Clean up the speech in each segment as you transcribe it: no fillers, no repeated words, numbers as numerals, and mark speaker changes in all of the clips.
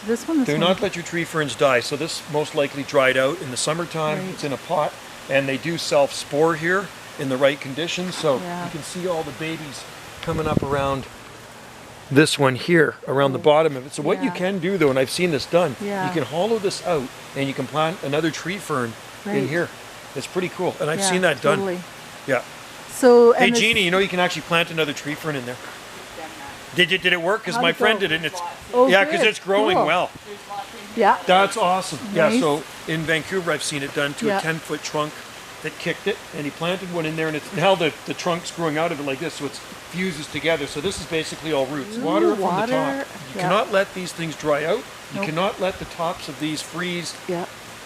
Speaker 1: this one?
Speaker 2: Do not let your tree ferns die. So this most likely dried out in the summertime.
Speaker 1: Right.
Speaker 2: It's in a pot, and they do self-spore here in the right conditions. So you can see all the babies coming up around this one here, around the bottom of it. So what you can do though, and I've seen this done, you can hollow this out and you can plant another tree fern in here. It's pretty cool, and I've seen that done. Yeah.
Speaker 1: So,
Speaker 2: hey Jeannie, you know you can actually plant another tree fern in there. Did it work? Because my friend did it, and it's because it's growing well.
Speaker 1: Yeah.
Speaker 2: That's awesome.
Speaker 1: Nice.
Speaker 2: Yeah. So in Vancouver, I've seen it done to a 10-foot trunk that kicked it, and he planted one in there, and it's now the trunk's growing out of it like this, so it fuses together. So this is basically all roots. Water from the top. You cannot let these things dry out. You cannot let the tops of these freeze.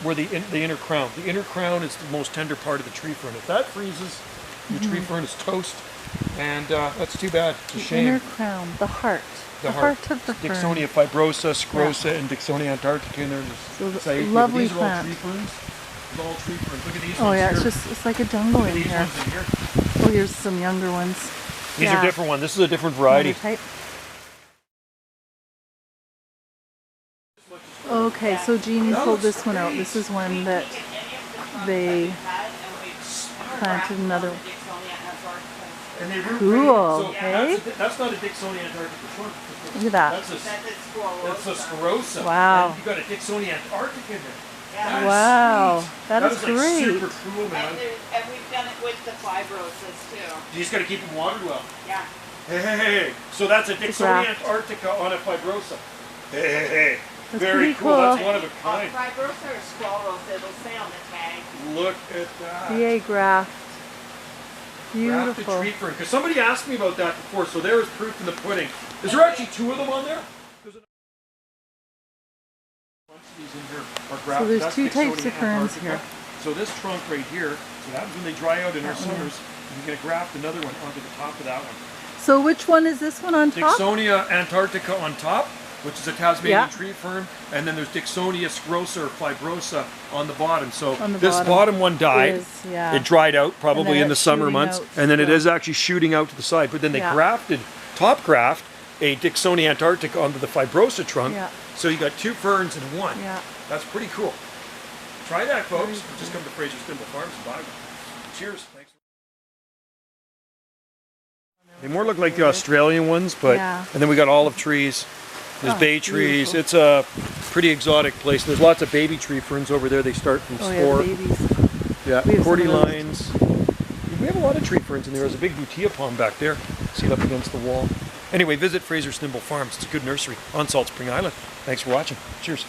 Speaker 2: Where the inner crown. The inner crown is the most tender part of the tree fern. If that freezes, your tree fern is toast, and that's too bad. It's a shame.
Speaker 1: Inner crown, the heart. The heart of the fern.
Speaker 2: Dicksonia fibrosa, scrosa, and Dicksonia antarctica in there.
Speaker 1: So lovely
Speaker 2: these
Speaker 1: plant.
Speaker 2: are all tree ferns. All tree ferns. Look at these
Speaker 1: ones
Speaker 2: here.
Speaker 1: It's like a jungle in here. Oh, here's some younger ones.
Speaker 2: These are different ones. This is a different variety.
Speaker 1: Okay, so Jeannie pulled this one out. This is one that they planted another one. Cool, hey?
Speaker 2: That's not a Dicksonia antarctica trunk.
Speaker 1: Look at that.
Speaker 2: That's a scrosa.
Speaker 1: Wow.
Speaker 2: And you've got a Dicksonia antarctica in there.
Speaker 1: Wow, that is great.
Speaker 2: Like super cool, man.
Speaker 3: And we've done it with the fibrosas too.
Speaker 2: You just got to keep them watered well.
Speaker 3: Yeah.
Speaker 2: Hey. So that's a Dicksonia antarctica on a fibrosa. Hey.
Speaker 1: That's
Speaker 2: very cool. That's one of a kind.
Speaker 3: Fibrosa or sclerosa, it'll say on the tag.
Speaker 2: Look at that.
Speaker 1: VA graft. Beautiful.
Speaker 2: Grafted tree fern. Because somebody asked me about that before, so there is proof in the pudding. Is there actually two of them on there?
Speaker 1: So there's two types of ferns here.
Speaker 2: So this trunk right here, so that happens when they dry out in our summers, you're going to graft another one onto the top of that one.
Speaker 1: So which one is this one on top?
Speaker 2: Dicksonia antarctica on top, which is a Tasmanian tree fern, and then there's Dicksonia scrosa or fibrosa on the bottom. So this bottom one died. It dried out probably in the summer months, and then it is actually shooting out to the side. But then they grafted, top graft, a Dicksonia antarctica onto the fibrosa trunk. So you got two ferns in one. That's pretty cool. Try that, folks. Just come to Fraser Thimble Farms and buy one. Cheers. Thanks. They more look like the Australian ones, but and then we got olive trees. There's bay trees. Beautiful. It's a pretty exotic place. There's lots of baby tree ferns over there. They start from spore. Yeah, cordy lines. We have a lot of tree ferns in there. There's a big butia palm back there. See it up against the wall. Anyway, visit Fraser Thimble Farms. It's a good nursery on Salt Spring Island. Thanks for watching. Cheers.